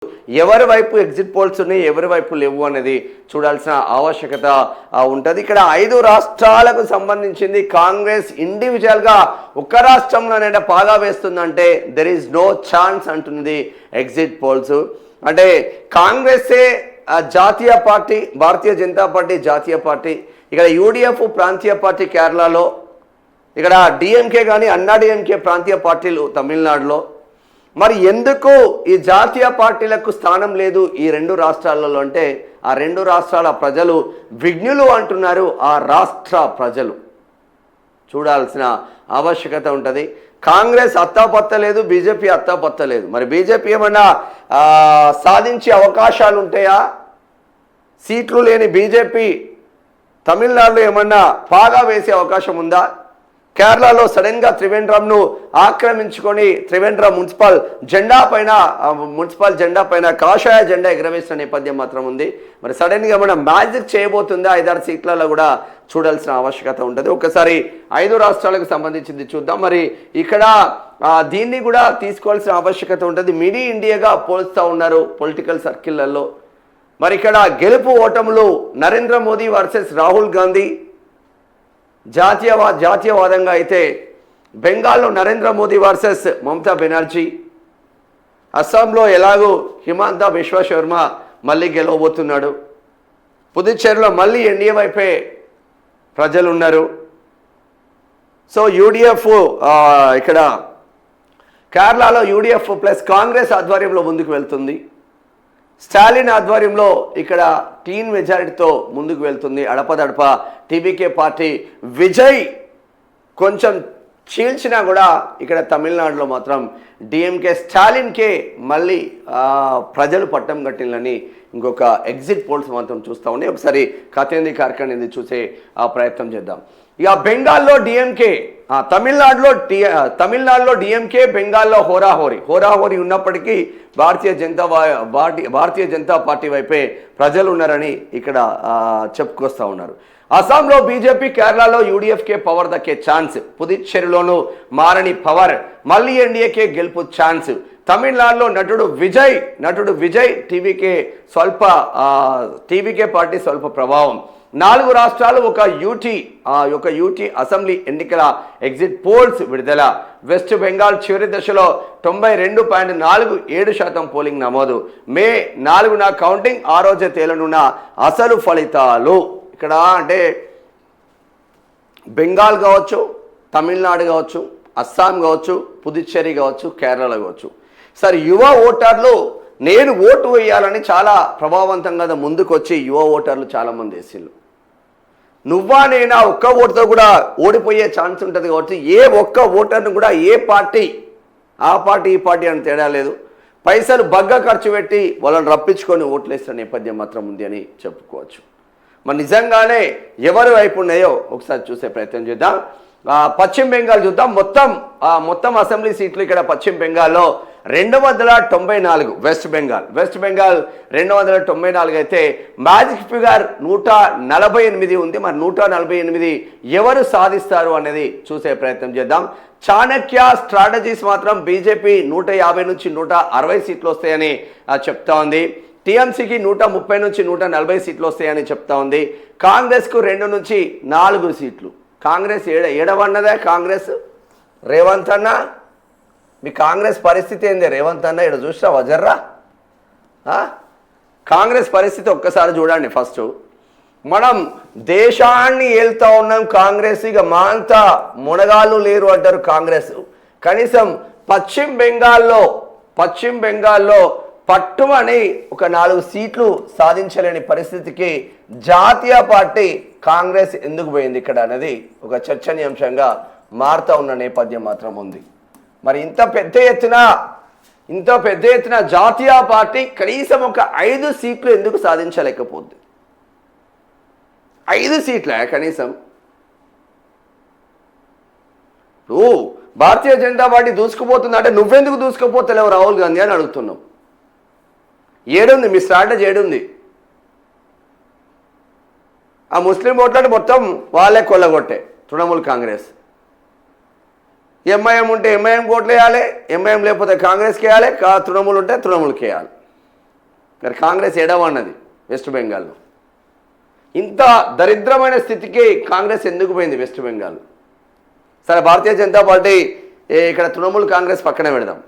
ఎవరి వైపు exit polls ఉన్నాయి, ఎవరి వైపు లేవు అనేది చూడాల్సిన ఆవశ్యకత ఉంటుంది. ఇక్కడ 5 రాష్ట్రాలకు సంబంధించింది కాంగ్రెస్ ఇండివిజువల్గా ఒక్క రాష్ట్రంలోనైనా పాగా వేస్తుందంటే దెర్ ఈజ్ నో ఛాన్స్ అంటున్నది ఎగ్జిట్ పోల్స్. అంటే కాంగ్రెసే జాతీయ పార్టీ, భారతీయ జనతా పార్టీ జాతీయ పార్టీ, ఇక్కడ యూడిఎఫ్ ప్రాంతీయ పార్టీ కేరళలో, ఇక్కడ డిఎంకే కానీ అన్నా డిఎంకే ప్రాంతీయ పార్టీలు తమిళనాడులో. మరి ఎందుకు ఈ జాతీయ పార్టీలకు స్థానం లేదు ఈ 2 రాష్ట్రాలలో అంటే ఆ 2 రాష్ట్రాల ప్రజలు విఘ్నులు అంటున్నారు. ఆ రాష్ట్ర ప్రజలు చూడాల్సిన ఆవశ్యకత ఉంటుంది. కాంగ్రెస్ అత్తాపత్త లేదు, బీజేపీ అత్తాపత్త లేదు. మరి బీజేపీ ఏమన్నా సాధించే అవకాశాలు ఉంటాయా? సీట్లు లేని బీజేపీ తమిళనాడులో ఏమన్నా పాగా వేసే అవకాశం ఉందా? కేరళలో సడన్గా త్రివేంద్రంను ఆక్రమించుకొని త్రివేంద్రం మున్సిపల్ జెండా పైన కాషాయ జెండా ఎగరవేసిన నేపథ్యం మాత్రం ఉంది. మరి సడన్గా ఏమైనా మ్యాజిక్ చేయబోతుందా? 5-6 సీట్లలో కూడా చూడాల్సిన ఆవశ్యకత ఉంటుంది. ఒకసారి 5 రాష్ట్రాలకు సంబంధించింది చూద్దాం. మరి ఇక్కడ దీన్ని కూడా తీసుకోవాల్సిన ఆవశ్యకత ఉంటుంది. మినీ ఇండియాగా పోల్స్తూ ఉన్నారు పొలిటికల్ సర్కిళ్లలో. మరి ఇక్కడ గెలుపు ఓటములు నరేంద్ర మోదీ వర్సెస్ రాహుల్ గాంధీ జాతీయవాదంగా అయితే బెంగాల్లో నరేంద్ర మోదీ వర్సెస్ మమతా బెనర్జీ, అస్సాంలో ఎలాగో హిమాంత బిశ్వ శర్మ మళ్ళీ గెలవబోతున్నాడు, పుదుచ్చేరిలో మళ్ళీ ఎన్డీఏ వైపే ప్రజలు ఉన్నారు. సో యూడిఎఫ్ ఇక్కడ కేరళలో యూడిఎఫ్ ప్లస్ కాంగ్రెస్ ఆధ్వర్యంలో ముందుకు వెళ్తుంది. స్టాలిన్ ఆధ్వర్యంలో ఇక్కడ క్లీన్ మెజారిటీతో ముందుకు వెళ్తుంది. అడపదడప టీబీకే పార్టీ విజయ్ కొంచెం చీల్చినా కూడా ఇక్కడ తమిళనాడులో మాత్రం డిఎంకే స్టాలిన్కే మళ్ళీ ప్రజలు పట్టం కట్టినని ఇంకొక ఎగ్జిట్ పోల్స్ మాత్రం చూస్తూ ఉన్నాయి. ఒకసారి కథేంది కార్ఖానేది చూసే ప్రయత్నం చేద్దాం. ఇక బెంగాల్లో డిఎంకే, తమిళనాడులో డిఎంకే, బెంగాల్లో హోరాహోరీ ఉన్నప్పటికీ భారతీయ జనతా పార్టీ వైపే ప్రజలు ఉన్నారని ఇక్కడ చెప్పుకొస్తూ ఉన్నారు. అస్సాంలో బీజేపీ, కేరళలో యూడిఎఫ్కే పవర్ దక్కే ఛాన్స్, పుదుచ్చేరిలోనూ మారని పవర్, మళ్ళీ ఎన్డీఏకే గెలుపు ఛాన్స్. తమిళనాడులో నటుడు విజయ్ టీవీకే పార్టీ స్వల్ప ప్రభావం. 4 రాష్ట్రాలు ఒక యూటీ అసెంబ్లీ ఎన్నికల ఎగ్జిట్ పోల్స్ విడుదల. వెస్ట్ బెంగాల్ చివరి దశలో 92.47% పోలింగ్ నమోదు. మే 4న కౌంటింగ్, ఆ రోజే తేలనున్న అసలు ఫలితాలు. ఇక్కడ అంటే బెంగాల్ కావచ్చు, తమిళనాడు కావచ్చు, అస్సాం కావచ్చు, పుదుచ్చేరి కావచ్చు, కేరళ కావచ్చు. సరే, యువ ఓటర్లు నేను ఓటు వేయాలని చాలా ప్రభావవంతంగా ముందుకు వచ్చి యువ ఓటర్లు చాలామంది వేసిళ్ళు. నువ్వా నేనా ఒక్క ఓటుతో కూడా ఓడిపోయే ఛాన్స్ ఉంటుంది కాబట్టి ఏ ఒక్క ఓటర్ను కూడా ఏ పార్టీ ఆ పార్టీ ఈ పార్టీ అని తేడా లేదు, పైసలు బగ్గా ఖర్చు పెట్టి వాళ్ళని రప్పించుకొని ఓట్లేసిన నేపథ్యం మాత్రం ఉంది అని చెప్పుకోవచ్చు. మరి నిజంగానే ఎవరి వైపు ఉన్నాయో ఒకసారి చూసే ప్రయత్నం చేద్దాం. పశ్చిమ బెంగాల్ చూద్దాం. మొత్తం అసెంబ్లీ సీట్లు ఇక్కడ పశ్చిమ బెంగాల్లో 294, వెస్ట్ బెంగాల్ 294 అయితే మ్యాజిక్ ఫిగర్ 148 ఉంది. మరి 148 ఎవరు సాధిస్తారు అనేది చూసే ప్రయత్నం చేద్దాం. చాణక్య స్ట్రాటజీస్ మాత్రం బీజేపీ 150 నుంచి 160 సీట్లు వస్తాయని చెప్తా ఉంది. టీఎంసీకి 130 నుంచి 140 సీట్లు వస్తాయని చెప్తా ఉంది. కాంగ్రెస్కు 2 నుంచి 4 సీట్లు. కాంగ్రెస్ ఏడవన్నదే కాంగ్రెస్. రేవంత్ అన్న, మీ కాంగ్రెస్ పరిస్థితి ఏంది? రేవంత్ అన్న ఇక్కడ చూసినా వజర్రా. కాంగ్రెస్ పరిస్థితి ఒక్కసారి చూడండి. ఫస్ట్ మనం దేశాన్ని ఏళ్తా ఉన్నాం. కాంగ్రెస్ ఇక మా అంతా మునగాళ్ళు లేరు అంటారు కాంగ్రెస్. కనీసం పశ్చిమ బెంగాల్లో పట్టుమని ఒక 4 సీట్లు సాధించలేని పరిస్థితికి జాతీయ పార్టీ కాంగ్రెస్ ఎందుకు పోయింది ఇక్కడ అనేది ఒక చర్చనీయాంశంగా మారుతూ ఉన్న నేపథ్యం మాత్రం ఉంది. మరి ఇంత పెద్ద ఎత్తున జాతీయ పార్టీ కనీసం ఒక 5 సీట్లు ఎందుకు సాధించలేకపోద్ది? 5 సీట్ల కనీసం. భారతీయ జనతా పార్టీ దూసుకుపోతుంది అంటే నువ్వెందుకు దూసుకుపోతలేవు రాహుల్ గాంధీ అని అడుగుతున్నాం. ఏడుంది మీ స్ట్రాటజీ? ఏడుంది? ఆ ముస్లిం ఓట్లను మొత్తం వాళ్ళే కొల్లగొట్టే తృణమూల్ కాంగ్రెస్. ఎంఐఎం ఉంటే ఎంఐఎం ఓట్లు వేయాలి, ఎంఐఎం లేకపోతే కాంగ్రెస్కి వేయాలి, తృణమూల్ ఉంటే తృణమూల్కి వేయాలి. మరి కాంగ్రెస్ ఎడవన్నది వెస్ట్ బెంగాల్లో. ఇంత దరిద్రమైన స్థితికి కాంగ్రెస్ ఎందుకు పోయింది వెస్ట్ బెంగాల్? సరే, భారతీయ జనతా పార్టీ ఇక్కడ తృణమూల్ కాంగ్రెస్ పక్కన పెడదాం.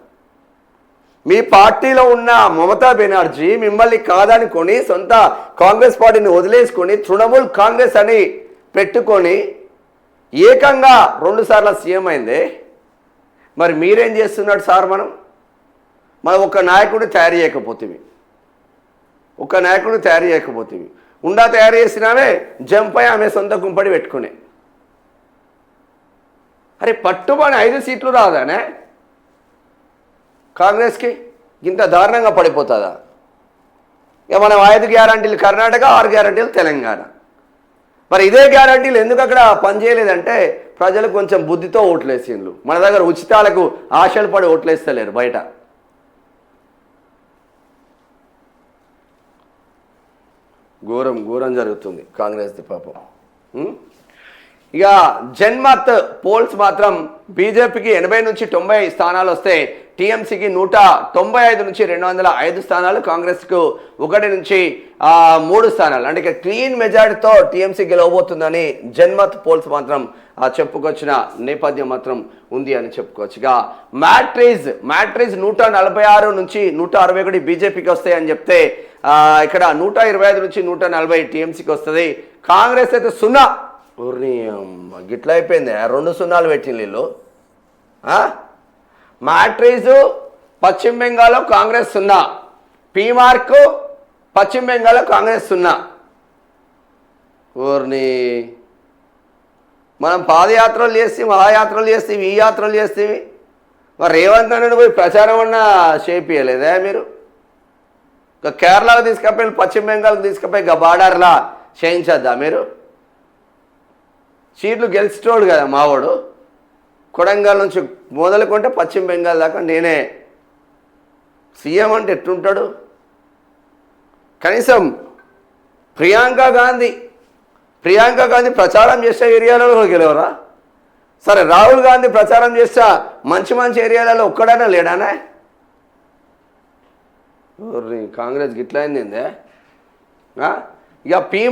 మీ పార్టీలో ఉన్న మమతా బెనర్జీ మిమ్మల్ని కాదనుకొని సొంత కాంగ్రెస్ పార్టీని వదిలేసుకొని తృణమూల్ కాంగ్రెస్ అని పెట్టుకొని ఏకంగా 2 సార్లు సీఎం అయిందే. మరి మీరేం చేస్తున్నాడు సార్? మనం ఒక నాయకుడిని తయారు చేయకపోతేవి ఉండా తయారు చేసినామే జంపై ఆమె సొంత గుంపడి పెట్టుకునే. అరే పట్టుబడి 5 సీట్లు రాదానే కాంగ్రెస్కి? ఇంత దారుణంగా పడిపోతుందా? ఇక మనం 5 గ్యారంటీలు కర్ణాటక, 6 గ్యారంటీలు తెలంగాణ. మరి ఇదే గ్యారంటీలు ఎందుకు అక్కడ పనిచేయలేదంటే ప్రజలు కొంచెం బుద్ధితో ఓట్లేసిండ్రు. మన దగ్గర ఉచితాలకు ఆశలు పడి ఓట్లేస్తలేరు బయట. ఘోరం జరుగుతుంది కాంగ్రెస్ది పాపం. ఇక జన్మత్ పోల్స్ మాత్రం బీజేపీకి 80 నుంచి 90 స్థానాలు వస్తే టీఎంసీకి 195 నుంచి 205 స్థానాలు, కాంగ్రెస్కు 1 నుంచి 3 స్థానాలు. అంటే ఇక క్లీన్ మెజారిటీతో టీఎంసీ గెలవబోతుందని జన్మత్ పోల్స్ మాత్రం చెప్పుకొచ్చిన నేపథ్యం మాత్రం ఉంది అని చెప్పుకోవచ్చు. ఇక మ్యాట్రిజ్ 146 నుంచి 161 బీజేపీకి వస్తాయి అని చెప్తే ఇక్కడ 125 నుంచి 140 టీఎంసీకి వస్తుంది. కాంగ్రెస్ అయితే 0. గిట్లా అయిపోయింది. 2 సున్నాలు పెట్టింది వీళ్ళు. మ్యాట్రిజ్ పశ్చిమ బెంగాల్లో కాంగ్రెస్ 0, పీ మార్క్ పశ్చిమ బెంగాల్లో కాంగ్రెస్ 0. ఊరిని మనం పాదయాత్రలు చేస్తే, మహాయాత్రలు చేస్తే, ఈ యాత్రలు చేస్తే, మరి రేవంత్ రెడ్డి పోయి ప్రచారం అన్నా చేపియలేదా మీరు? కేరళకు తీసుకపోయి, పశ్చిమ బెంగాల్కి తీసుకపోయి బార్డర్లా చేయించద్దా మీరు? సీట్లు గెలిచినోడు కదా మావాడు. కొడంగల్ నుంచి మొదలుకుంటే పశ్చిమ బెంగాల్ దాకా నేనే సీఎం అంటే ఎట్లుంటాడు? కనీసం ప్రియాంక గాంధీ ప్రచారం చేసే ఏరియాలలో గెలవరా? సరే, రాహుల్ గాంధీ ప్రచారం చేస్తా మంచి ఏరియాలలో ఒక్కడైనా లేడానా? కాంగ్రెస్ గిట్లా అయిందే. ఇక పీ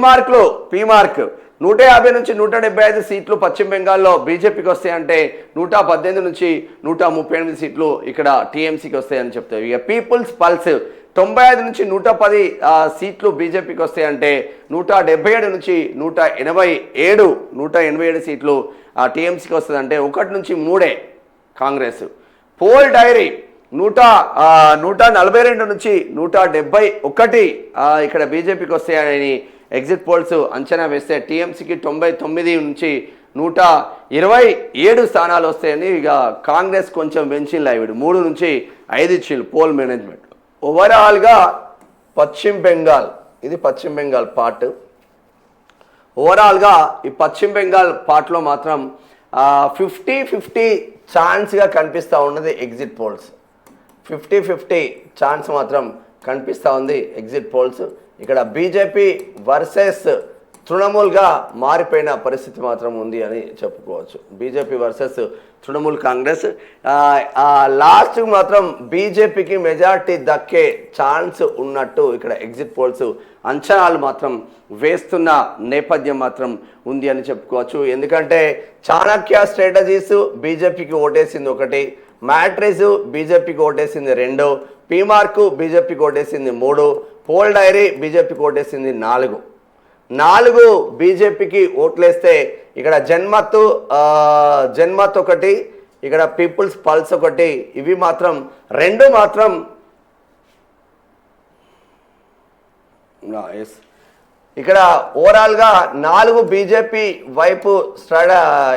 మార్క్ 150 నుంచి 175 సీట్లు పశ్చిమ బెంగాల్లో బీజేపీకి వస్తాయంటే 118 నుంచి 138 సీట్లు ఇక్కడ టీఎంసీకి వస్తాయని చెప్తారు. ఇక పీపుల్స్ పల్స్ 95 నుంచి 110 సీట్లు బీజేపీకి వస్తాయంటే 177 నుంచి 187 సీట్లు టీఎంసీకి వస్తుందంటే 1 నుంచి 3 కాంగ్రెస్. పోల్ డైరీ 142 నుంచి 171 ఇక్కడ బీజేపీకి వస్తాయని ఎగ్జిట్ పోల్స్ అంచనా వేస్తే టీఎంసీకి 99 నుంచి 127 స్థానాలు వస్తాయని ఇక కాంగ్రెస్ కొంచెం పెంచింది. 3 నుంచి 5 ఇచ్చింది పోల్ మేనేజ్మెంట్. ఓవరాల్గా పశ్చిమ బెంగాల్ పార్ట్. ఓవరాల్గా ఈ పశ్చిమ బెంగాల్ పార్ట్లో మాత్రం 50-50 ఛాన్స్గా కనిపిస్తూ ఉన్నది ఎగ్జిట్ పోల్స్. 50-50 ఛాన్స్ మాత్రం కనిపిస్తూ ఉంది ఎగ్జిట్ పోల్స్. ఇక్కడ బీజేపీ వర్సెస్ తృణమూల్గా మారిపోయిన పరిస్థితి మాత్రం ఉంది అని చెప్పుకోవచ్చు. BJP versus Trinamool Congress. లాస్ట్కి మాత్రం బీజేపీకి మెజార్టీ దక్కే ఛాన్స్ ఉన్నట్టు ఇక్కడ ఎగ్జిట్ పోల్స్ అంచనాలు మాత్రం వేస్తున్న నేపథ్యం మాత్రం ఉంది అని చెప్పుకోవచ్చు. ఎందుకంటే చాణక్య స్ట్రాటజీస్ బీజేపీకి ఓటేసింది 1, మ్యాట్రిజ్ బీజేపీకి ఓటేసింది 2, పీ మార్క్ బీజేపీకి ఓటేసింది 3, పోల్ డైరీ బీజేపీకి ఓటేసింది 4 బీజేపీకి ఓట్లేస్తే ఇక్కడ జన్మత్ 1, ఇక్కడ పీపుల్స్ పల్స్ 1, ఇవి మాత్రం 2 మాత్రం ఇక్కడ ఓవరాల్గా 4 బీజేపీ వైపు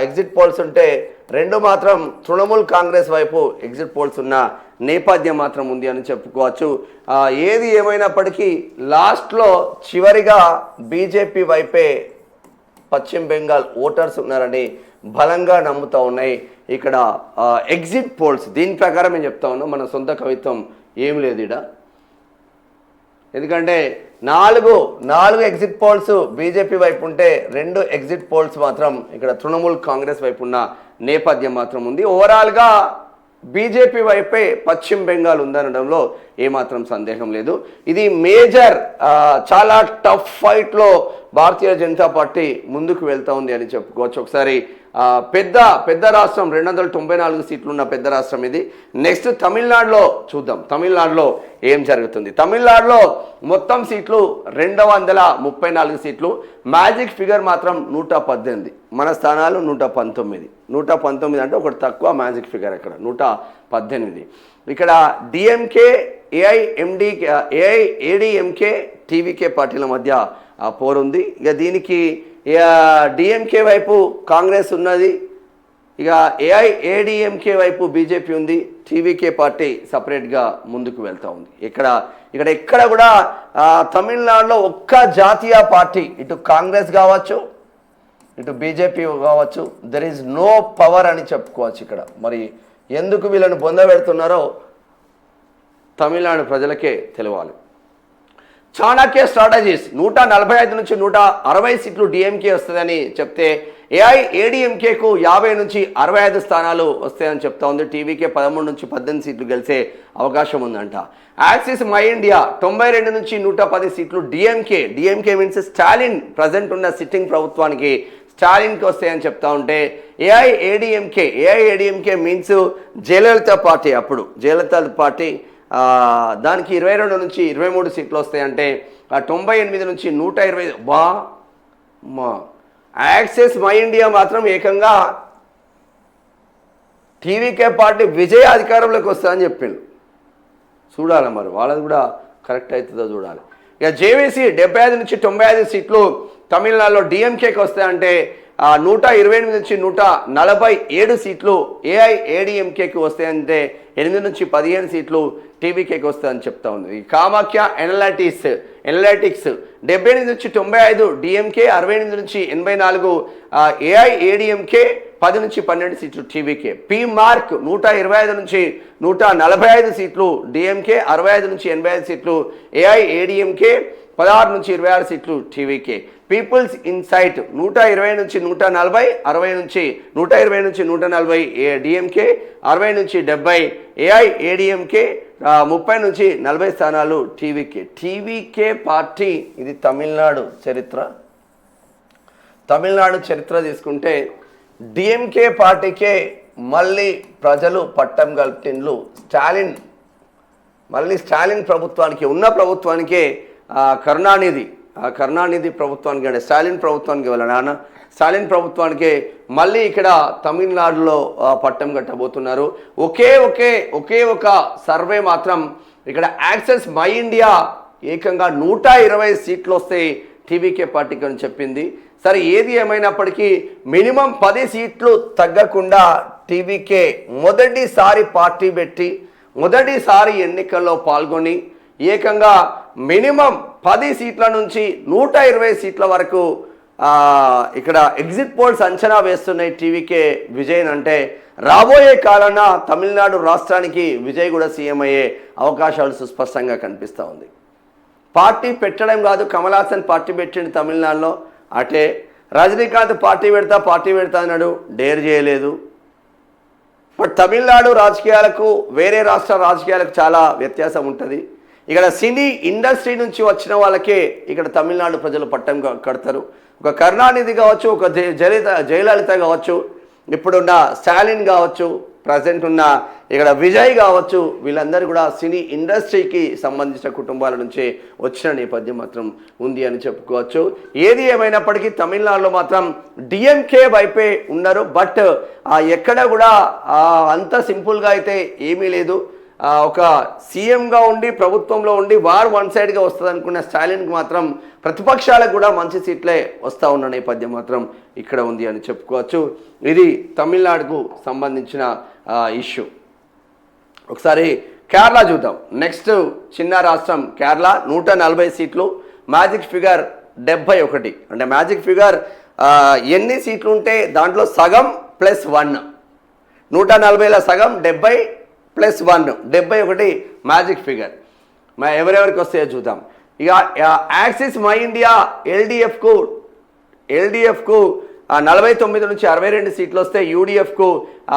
ఎగ్జిట్ పోల్స్ ఉంటే 2 మాత్రం తృణమూల్ కాంగ్రెస్ వైపు ఎగ్జిట్ పోల్స్ ఉన్న నేపథ్యం మాత్రం ఉంది అని చెప్పుకోవచ్చు. ఏది ఏమైనప్పటికీ లాస్ట్లో చివరిగా బీజేపీ వైపే పశ్చిమ బెంగాల్ ఓటర్స్ ఉన్నారని బలంగా నమ్ముతూ ఉన్నాయి ఇక్కడ ఎగ్జిట్ పోల్స్. దీని ప్రకారం నేను చెప్తా ఉన్నా, మన సొంత కవిత్వం ఏం లేదు ఇక్కడ. ఎందుకంటే 4 ఎగ్జిట్ పోల్స్ బీజేపీ వైపు ఉంటే 2 ఎగ్జిట్ పోల్స్ మాత్రం ఇక్కడ తృణమూల్ కాంగ్రెస్ వైపు ఉన్న నేపథ్యం మాత్రం ఉంది. ఓవరాల్గా బీజేపీ వైపే పశ్చిమ బెంగాల్ ఉందనడంలో ఏమాత్రం సందేహం లేదు. ఇది మేజర్ చాలా టఫ్ ఫైట్లో భారతీయ జనతా పార్టీ ముందుకు వెళ్తూ ఉంది అని చెప్పుకోవచ్చు. ఒకసారి పెద్ద రాష్ట్రం 294 సీట్లు ఉన్న పెద్ద రాష్ట్రం ఇది. నెక్స్ట్ తమిళనాడులో చూద్దాం, తమిళనాడులో ఏం జరుగుతుంది. తమిళనాడులో మొత్తం సీట్లు 234 సీట్లు, మ్యాజిక్ ఫిగర్ మాత్రం 118, మన స్థానాలు 119 అంటే ఒకటి తక్కువ మ్యాజిక్ ఫిగర్ అక్కడ 118. ఇక్కడ డిఎంకే ఏఐఏడిఎంకే టీవీకే పార్టీల మధ్య పోరుంది. ఇక దీనికి డిఎంకే వైపు కాంగ్రెస్ ఉన్నది, ఇక ఏఐఏడిఎంకే వైపు బీజేపీ ఉంది, టీవీకే పార్టీ సపరేట్గా ముందుకు వెళ్తూ ఉంది. ఇక్కడ కూడా తమిళనాడులో ఒక్క జాతీయ పార్టీ, ఇటు కాంగ్రెస్ కావచ్చు ఇటు బీజేపీ కావచ్చు, దెర్ ఈజ్ నో పవర్ అని చెప్పుకోవచ్చు. ఇక్కడ మరి ఎందుకు వీళ్ళని పొందబెడుతున్నారో తమిళనాడు ప్రజలకే తెలియాలి. చాణక్య స్ట్రాటజీస్ 145 నుంచి 160 సీట్లు డిఎంకే వస్తుందని చెప్తే ఏఐఏడిఎంకేకు 50 నుంచి 65 స్థానాలు వస్తాయని చెప్తా ఉంది. టీవీకే 13 నుంచి 18 సీట్లు గెలిచే అవకాశం ఉందంట. యాక్సిస్ మై ఇండియా 92 నుంచి 110 సీట్లు డిఎంకే మీన్స్ స్టాలిన్ ప్రజెంట్ ఉన్న సిట్టింగ్ ప్రభుత్వానికి స్టాలిన్కి వస్తాయని చెప్తా ఉంటే ఏఐఏడిఎంకే మీన్స్ జయలలిత పార్టీ, అప్పుడు జయలలిత పార్టీ దానికి 22 నుంచి 23 సీట్లు వస్తాయంటే 98 నుంచి 120. యాక్సెస్ మై ఇండియా మాత్రం ఏకంగా టీవీకే పార్టీ విజయ అధికారంలోకి వస్తుందని చెప్పిండు. చూడాలి మరి వాళ్ళది కూడా కరెక్ట్ అవుతుందో చూడాలి. ఇక జేవీసీ 75 నుంచి 95 సీట్లు తమిళనాడులో డిఎంకేకి వస్తాయంటే 128 నుంచి 147 సీట్లు ఏఐఏడిఎంకేకి వస్తాయంటే 8 నుంచి 15 సీట్లు టీవీకేకి వస్తాయని చెప్తా ఉంది. కామాఖ్య ఎనలిటిక్స్ 78 నుంచి 95 డిఎంకే, 68 నుంచి 84 ఏఐఏడిఎంకే, 10 నుంచి 12 సీట్లు టీవీకే. పి మార్క్ 125 నుంచి 145 సీట్లు డిఎంకే, 65 నుంచి 85 సీట్లు ఏఐఏడిఎంకే, 16 నుంచి 26 సీట్లు టీవీకే. పీపుల్స్ ఇన్సైట్ 120 నుంచి 140, 120 నుంచి 140 డిఎంకే, 60 నుంచి 70 ఏఐఏడిఎంకే, 30 నుంచి 40 స్థానాలు టీవీకే పార్టీ. ఇది తమిళనాడు చరిత్ర తీసుకుంటే డిఎంకే పార్టీకే మళ్ళీ ప్రజలు పట్టం కల్పిండ్లు. స్టాలిన్ ప్రభుత్వానికి ఉన్న ప్రభుత్వానికే కరుణానిధి ప్రభుత్వానికి అంటే స్టాలిన్ ప్రభుత్వానికి వాళ్ళ నాన్న స్టాలిన్ ప్రభుత్వానికి మళ్ళీ ఇక్కడ తమిళనాడులో పట్టం కట్టబోతున్నారు. ఒకే ఒక సర్వే మాత్రం ఇక్కడ యాక్సెస్ మై ఇండియా ఏకంగా 120 సీట్లు వస్తాయి టీవీకే పార్టీకి అని చెప్పింది. సరే ఏది ఏమైనప్పటికీ మినిమం 10 సీట్లు తగ్గకుండా టీవీకే మొదటిసారి పార్టీ పెట్టి మొదటిసారి ఎన్నికల్లో పాల్గొని ఏకంగా మినిమం 10 సీట్ల నుంచి 120 సీట్ల వరకు ఇక్కడ ఎగ్జిట్ పోల్స్ అంచనా వేస్తున్నాయి టీవీకే విజయ్ అంటే. రాబోయే కాలాన తమిళనాడు రాష్ట్రానికి విజయ్ కూడా సీఎం అయ్యే అవకాశాలు సుస్పష్టంగా కనిపిస్తూ ఉంది. పార్టీ పెట్టడం కాదు, కమల్ హాసన్ పార్టీ పెట్టిండు తమిళనాడులో, అటే రజనీకాంత్ పార్టీ పెడతా అన్నాడు, డేర్ చేయలేదు. బట్ తమిళనాడు రాజకీయాలకు వేరే రాష్ట్ర రాజకీయాలకు చాలా వ్యత్యాసం ఉంటుంది. ఇక్కడ సినీ ఇండస్ట్రీ నుంచి వచ్చిన వాళ్ళకే ఇక్కడ తమిళనాడు ప్రజలు పట్టం కడతారు. ఒక కరుణానిధి కావచ్చు, ఒక జయలలిత కావచ్చు, ఇప్పుడున్న స్టాలిన్ కావచ్చు, ప్రజెంట్ ఉన్న ఇక్కడ విజయ్ కావచ్చు, వీళ్ళందరూ కూడా సినీ ఇండస్ట్రీకి సంబంధించిన కుటుంబాల నుంచి వచ్చిన నేపథ్యం మాత్రం ఉంది అని చెప్పుకోవచ్చు. ఏది ఏమైనప్పటికీ తమిళనాడులో మాత్రం డిఎంకే వైపే ఉన్నారు. బట్ ఎక్కడ కూడా అంత సింపుల్గా అయితే ఏమీ లేదు. ఒక సీఎంగా ఉండి ప్రభుత్వంలో ఉండి వార్ వన్ సైడ్గా వస్తుంది అనుకున్న స్టాలిన్కి మాత్రం ప్రతిపక్షాలకు కూడా మంచి సీట్లే వస్తూ ఉన్న నేపథ్యం మాత్రం ఇక్కడ ఉంది అని చెప్పుకోవచ్చు. ఇది తమిళనాడుకు సంబంధించిన ఇష్యూ. ఒకసారి కేరళ చూద్దాం. నెక్స్ట్ చిన్న రాష్ట్రం కేరళ 140 సీట్లు, మ్యాజిక్ ఫిగర్ 71. అంటే మ్యాజిక్ ఫిగర్ ఎన్ని సీట్లు ఉంటే దాంట్లో సగం +1, 140లో సగం 70+1 71 మ్యాజిక్ ఫిగర్. ఎవరెవరికి వస్తాయో చూద్దాం. ఇక యాక్సిస్ మై ఇండియా ఎల్డిఎఫ్కు 49 నుంచి 62 సీట్లు వస్తే యూడిఎఫ్కు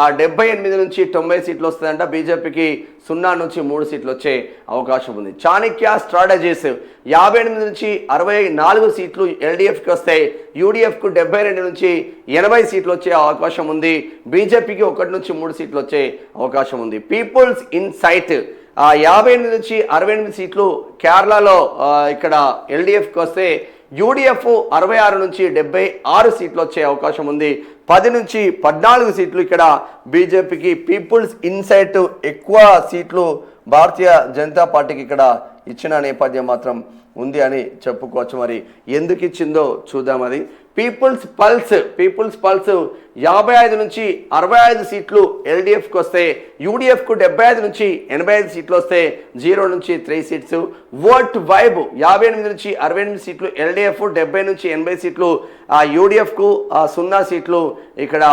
78 నుంచి 90 సీట్లు వస్తాయంట. బీజేపీకి 0 నుంచి 3 సీట్లు వచ్చే అవకాశం ఉంది. చాణక్య స్ట్రాటజీస్ 58 నుంచి 64 సీట్లు ఎల్డీఎఫ్కి వస్తాయి. యూడిఎఫ్కు 72 నుంచి 80 సీట్లు వచ్చే అవకాశం ఉంది. బీజేపీకి 1 నుంచి 3 సీట్లు వచ్చే అవకాశం ఉంది. పీపుల్స్ ఇన్సైట్ 58 నుంచి 68 సీట్లు కేరళలో ఇక్కడ ఎల్డీఎఫ్కి వస్తే యూడిఎఫ్ 66 నుంచి 76 సీట్లు వచ్చే అవకాశం ఉంది. 10 నుంచి 14 సీట్లు ఇక్కడ బీజేపీకి. పీపుల్స్ ఇన్సైట్ ఎక్కువ సీట్లు భారతీయ జనతా పార్టీకి ఇక్కడ ఇచ్చిన నేపథ్యం మాత్రం ఉంది అని చెప్పుకోవచ్చు. మరి ఎందుకు ఇచ్చిందో చూద్దాం. అది పీపుల్స్ పల్స్ 55 నుంచి 65 సీట్లు ఎల్డీఎఫ్కి వస్తే యూడిఎఫ్కు 75 నుంచి 85 సీట్లు వస్తే 0 నుంచి 3 సీట్స్. ఓట్ వైబ్ 58 నుంచి 68 సీట్లు ఎల్డీఎఫ్, 70 నుంచి 80 సీట్లు యూడిఎఫ్కు, 0 సీట్లు ఇక్కడ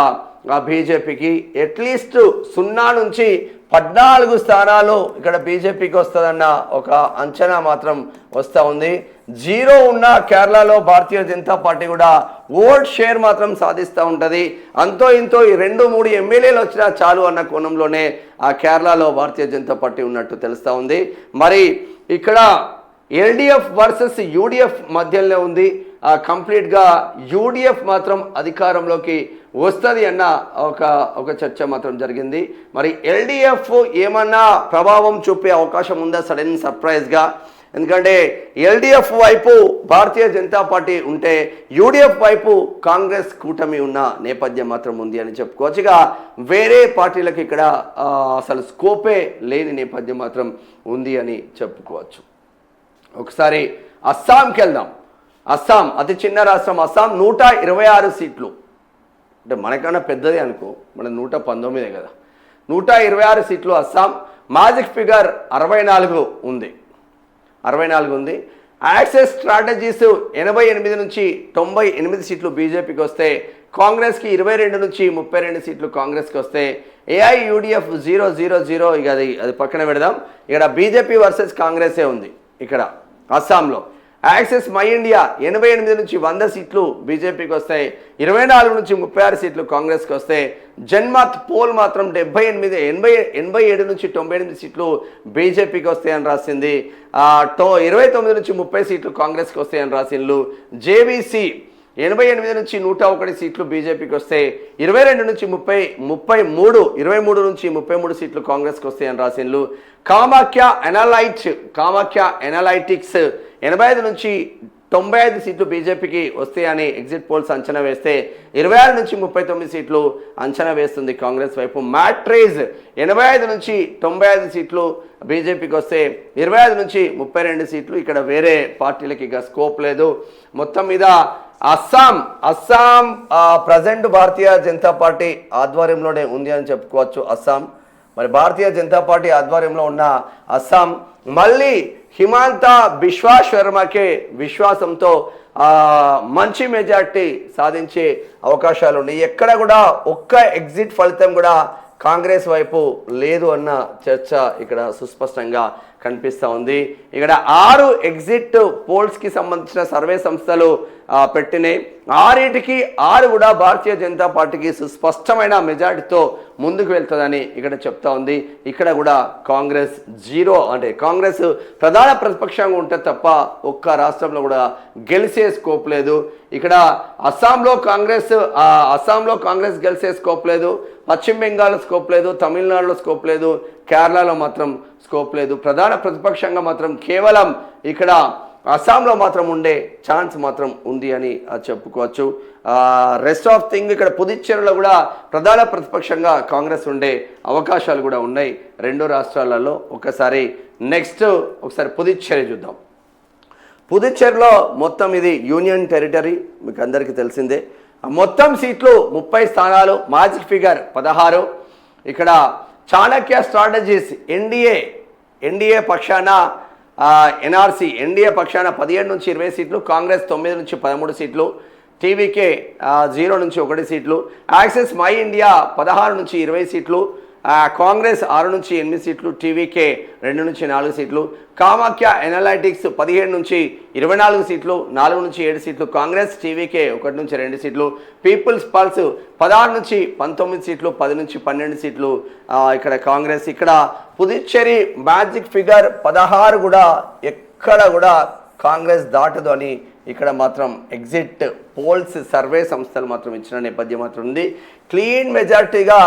బీజేపీకి. అట్లీస్ట్ 0 నుంచి 14 స్థానాలు ఇక్కడ బీజేపీకి వస్తుందన్న ఒక అంచనా మాత్రం వస్తూ ఉంది. 0 ఉన్న కేరళలో భారతీయ జనతా పార్టీ కూడా ఓట్ షేర్ మాత్రం సాధిస్తూ ఉంటుంది. అంతో ఇంతో ఈ 2-3 ఎమ్మెల్యేలు వచ్చినా చాలు అన్న కోణంలోనే కేరళలో భారతీయ జనతా పార్టీ ఉన్నట్టు తెలుస్తూ ఉంది. మరి ఇక్కడ ఎల్డీఎఫ్ వర్సెస్ యూడిఎఫ్ మధ్యలో ఉంది. కంప్లీట్గా యూడిఎఫ్ మాత్రం అధికారంలోకి వస్తుంది అన్న ఒక చర్చ మాత్రం జరిగింది. మరి ఎల్డీఎఫ్ ఏమన్నా ప్రభావం చూపే అవకాశం ఉందా సడన్ సర్ప్రైజ్గా? ఎందుకంటే ఎల్డీఎఫ్ వైపు భారతీయ జనతా పార్టీ ఉంటే యూడిఎఫ్ వైపు కాంగ్రెస్ కూటమి ఉన్న నేపథ్యం మాత్రం ఉంది అని చెప్పుకోవచ్చు. ఇక వేరే పార్టీలకు ఇక్కడ అసలు స్కోపే లేని నేపథ్యం మాత్రం ఉంది అని చెప్పుకోవచ్చు. ఒకసారి అస్సాంకి వెళ్దాం. అస్సాం అతి చిన్న రాష్ట్రం. అస్సాం 126 సీట్లు, అంటే మనకన్నా పెద్దదే అనుకో, మన 119 కదా. 126 సీట్లు అస్సాం. మ్యాజిక్ ఫిగర్ 64 ఉంది. యాక్సెస్ స్ట్రాటజీస్ 88 నుంచి 98 సీట్లు బీజేపీకి వస్తే కాంగ్రెస్కి 22 నుంచి 32 సీట్లు కాంగ్రెస్కి వస్తే ఏఐయుడిఎఫ్ 000 ఇక అది పక్కన పెడదాం. ఇక్కడ బీజేపీ వర్సెస్ కాంగ్రెసే ఉంది ఇక్కడ అస్సాంలో. యాక్సెస్ మై ఇండియా 88 నుంచి 100 సీట్లు బీజేపీకి వస్తాయి. 24 నుంచి 36 సీట్లు కాంగ్రెస్కి వస్తే జన్మత్ పోల్ మాత్రం 87 నుంచి 98 సీట్లు బీజేపీకి వస్తాయని రాసింది. 29 నుంచి 30 సీట్లు కాంగ్రెస్కి వస్తాయని రాసిండ్లు. జేబీసీ 88 నుంచి 101 సీట్లు బీజేపీకి వస్తే 22 నుంచి 23 నుంచి 33 సీట్లు కాంగ్రెస్కి వస్తాయని రాసిండ్లు. కామాఖ్య ఎనలైటిక్స్ 85 నుంచి 95 సీట్లు బీజేపీకి వస్తాయని ఎగ్జిట్ పోల్స్ అంచనా వేస్తే 26 నుంచి 39 సీట్లు అంచనా వేస్తుంది కాంగ్రెస్ వైపు. మ్యాట్రేజ్ 85 నుంచి 95 సీట్లు బీజేపీకి వస్తే 25 నుంచి 32 సీట్లు. ఇక్కడ వేరే పార్టీలకి ఇక స్కోప్ లేదు. మొత్తం మీద అస్సాం ప్రజెంట్ భారతీయ జనతా పార్టీ ఆధ్వర్యంలోనే ఉంది అని చెప్పుకోవచ్చు. అస్సాం మరి భారతీయ జనతా పార్టీ ఆధ్వర్యంలో ఉన్న అస్సాం మళ్ళీ హిమాంత బిశ్వా శర్మకే విశ్వాసంతో మంచి మెజార్టీ సాధించే అవకాశాలు ఉన్నాయి. ఎక్కడ కూడా ఒక్క ఎగ్జిట్ ఫలితం కూడా కాంగ్రెస్ వైపు లేదు అన్న చర్చ ఇక్కడ సుస్పష్టంగా కనిపిస్తూ ఉంది. ఇక్కడ 6 ఎగ్జిట్ పోల్స్కి సంబంధించిన సర్వే సంస్థలు పెట్టినాయి. 6 కూడా భారతీయ జనతా పార్టీకి సుస్పష్టమైన మెజార్టీతో ముందుకు వెళ్తుందని ఇక్కడ చెప్తా ఉంది. ఇక్కడ కూడా కాంగ్రెస్ 0, అంటే కాంగ్రెస్ ప్రధాన ప్రతిపక్షంగా ఉంటే తప్ప ఒక్క రాష్ట్రంలో కూడా గెలిచే స్కోప్ లేదు. ఇక్కడ అస్సాంలో కాంగ్రెస్ గెలిచే స్కోప్ లేదు. పశ్చిమ బెంగాల్లో స్కోప్ లేదు. తమిళనాడులో స్కోప్ లేదు. కేరళలో మాత్రం స్కోప్ లేదు. ప్రధాన ప్రతిపక్షంగా మాత్రం కేవలం ఇక్కడ అస్సాంలో మాత్రం ఉండే ఛాన్స్ మాత్రం ఉంది అని చెప్పుకోవచ్చు. రెస్ట్ ఆఫ్ థింగ్ ఇక్కడ పుదుచ్చేరిలో కూడా ప్రధాన ప్రతిపక్షంగా కాంగ్రెస్ ఉండే అవకాశాలు కూడా ఉన్నాయి 2 రాష్ట్రాలలో. ఒకసారి పుదుచ్చేరి చూద్దాం. పుదుచ్చేరిలో మొత్తం ఇది యూనియన్ టెరిటరీ, మీకు అందరికీ తెలిసిందే. మొత్తం సీట్లు 30 స్థానాలు, మ్యాజిక్ ఫిగర్ 16. ఇక్కడ చాణక్య స్ట్రాటజీస్ ఎన్డీఏ పక్షాన ఎన్ఆర్సీ ఎన్డీఏ పక్షాన 17 నుంచి 20 సీట్లు, కాంగ్రెస్ 9 నుంచి 13 సీట్లు, టీవీకే 0 నుంచి 1 సీట్లు, యాక్సెస్ మై ఇండియా 16 నుంచి 20 సీట్లు, కాంగ్రెస్ 6 నుంచి 8 సీట్లు, టీవీకే 2 నుంచి 4 సీట్లు, కామాఖ్య ఎనలైటిక్స్ 17 నుంచి 24 సీట్లు, 4 నుంచి 7 సీట్లు కాంగ్రెస్, టీవీకే 1 నుంచి 2 సీట్లు, పీపుల్స్ పల్స్ 16 నుంచి 19 సీట్లు, 10 నుంచి 12 సీట్లు ఇక్కడ కాంగ్రెస్. ఇక్కడ పుదుచ్చేరి మ్యాజిక్ ఫిగర్ 16 కూడా ఎక్కడ కూడా కాంగ్రెస్ దాటదు అని ఇక్కడ మాత్రం ఎగ్జిట్ పోల్స్ సర్వే సంస్థలు మాత్రం ఇచ్చిన నేపథ్యం మాత్రం ఉంది. Clean మెజార్టీగా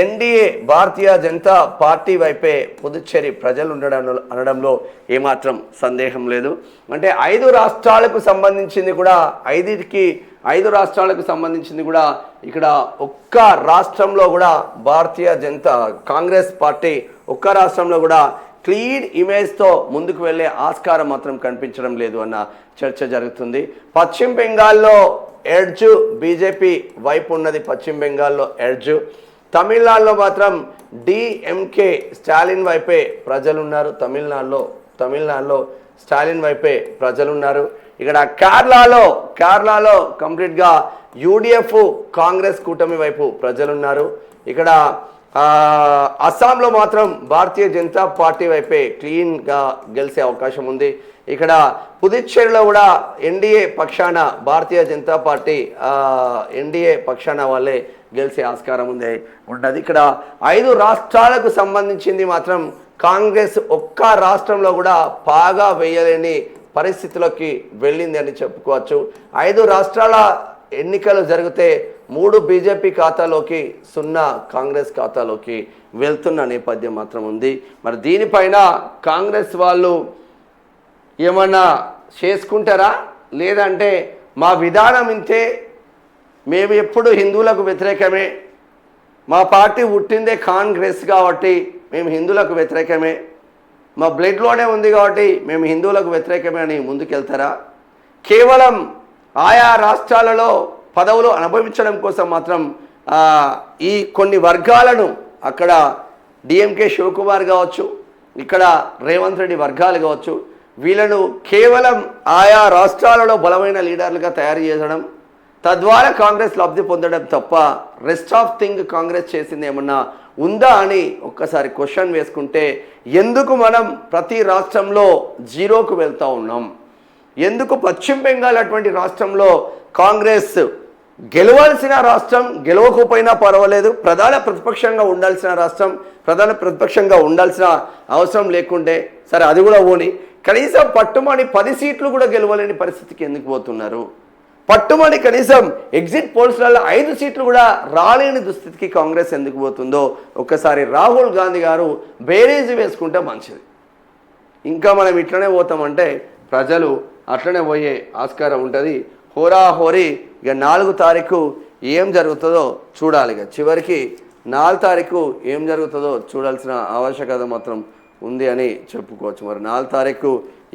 NDA Bharatiya Janata party వైపే పుదుచ్చేరి ప్రజలు అనడంలో ఏమాత్రం సందేహం లేదు. అంటే 5 రాష్ట్రాలకు సంబంధించింది కూడా 5 రాష్ట్రాలకు సంబంధించింది కూడా ఇక్కడ ఒక్క రాష్ట్రంలో కూడా భారతీయ జనతా కాంగ్రెస్ పార్టీ ఒక్క రాష్ట్రంలో కూడా క్లీన్ ఇమేజ్తో ముందుకు వెళ్ళే ఆస్కారం మాత్రం కనిపించడం లేదు అన్న చర్చ జరుగుతుంది. పశ్చిమ బెంగాల్లో ఎడ్జ్ బీజేపీ వైపు ఉన్నది. పశ్చిమ బెంగాల్లో ఎడ్జ్. తమిళనాడులో మాత్రం డిఎంకే స్టాలిన్ వైపే ప్రజలున్నారు. తమిళనాడులో స్టాలిన్ వైపే ప్రజలున్నారు. ఇక్కడ కేరళలో కంప్లీట్గా యూడిఎఫ్ కాంగ్రెస్ కూటమి వైపు ప్రజలున్నారు. ఇక్కడ అస్సాంలో మాత్రం భారతీయ జనతా పార్టీ వైపే క్లీన్గా గెలిచే అవకాశం ఉంది. ఇక్కడ పుదుచ్చేరిలో కూడా ఎన్డీఏ పక్షాన భారతీయ జనతా పార్టీ ఎన్డీఏ పక్షాన వాళ్ళే గెలిచే ఆస్కారం ఉన్నది. ఇక్కడ 5 రాష్ట్రాలకు సంబంధించింది మాత్రం కాంగ్రెస్ ఒక్క రాష్ట్రంలో కూడా పాగా వేయలేని పరిస్థితిలోకి వెళ్ళింది అని చెప్పుకోవచ్చు. 5 రాష్ట్రాల ఎన్నికలు జరిగితే 3 బీజేపీ ఖాతాలోకి 0 కాంగ్రెస్ ఖాతాలోకి వెళ్తున్న నేపథ్యం మాత్రం ఉంది. మరి దీనిపైన కాంగ్రెస్ వాళ్ళు ఏమన్నా చేసుకుంటారా, లేదంటే మా విధానం ఇంతే, మేము ఎప్పుడు హిందువులకు వ్యతిరేకమే, మా పార్టీ పుట్టిందే కాంగ్రెస్ కాబట్టి మేము హిందువులకు వ్యతిరేకమే, మా బ్లడ్లోనే ఉంది కాబట్టి మేము హిందువులకు వ్యతిరేకమే అని ముందుకెళ్తారా? కేవలం ఆయా రాష్ట్రాలలో పదవులు అనుభవించడం కోసం మాత్రం ఈ కొన్ని వర్గాలను అక్కడ డిఎంకే శివకుమార్ కావచ్చు, ఇక్కడ రేవంత్ రెడ్డి వర్గాలు కావచ్చు, వీళ్ళను కేవలం ఆయా రాష్ట్రాలలో బలమైన లీడర్లుగా తయారు చేయడం, తద్వారా కాంగ్రెస్ లబ్ధి పొందడం తప్ప రెస్ట్ ఆఫ్ థింగ్ కాంగ్రెస్ చేసింది ఏమన్నా ఉందా అని ఒక్కసారి క్వశ్చన్ వేసుకుంటే, ఎందుకు మనం ప్రతి రాష్ట్రంలో జీరోకు వెళ్తూ ఉన్నాం? ఎందుకు పశ్చిమ బెంగాల్ అటువంటి రాష్ట్రంలో కాంగ్రెస్ గెలవాల్సిన రాష్ట్రం, గెలవకపోయినా పర్వాలేదు, ప్రధాన ప్రతిపక్షంగా ఉండాల్సిన రాష్ట్రం, ప్రధాన ప్రతిపక్షంగా ఉండాల్సిన అవసరం లేకుంటే సరే అది కూడా పోని, కనీసం పట్టుమని 10 సీట్లు కూడా గెలవలేని పరిస్థితికి ఎందుకు పోతున్నారు? పట్టుమని కనీసం ఎగ్జిట్ పోల్స్లలో 5 సీట్లు కూడా రాలేని దుస్థితికి కాంగ్రెస్ ఎందుకు పోతుందో ఒక్కసారి రాహుల్ గాంధీ గారు బేరీజు వేసుకుంటే మంచిది. ఇంకా మనం ఇట్లనే పోతామంటే ప్రజలు అట్లనే పోయే ఆస్కారం ఉంటుంది. హోరాహోరీ ఇక 4 తారీఖు ఏం జరుగుతుందో చూడాలి. ఇక చివరికి 4 తారీఖు ఏం జరుగుతుందో చూడాల్సిన ఆవశ్యకత మాత్రం ఉంది అని చెప్పుకోవచ్చు. మరి 4 తారీఖు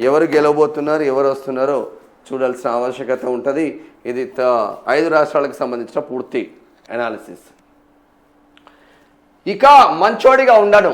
ఎవరు గెలవబోతున్నారు, ఎవరు వస్తున్నారో చూడాల్సిన ఆవశ్యకత ఉంటుంది. ఇది 5 రాష్ట్రాలకు సంబంధించిన పూర్తి అనాలిసిస్. ఇక మంచోడిగా ఉండను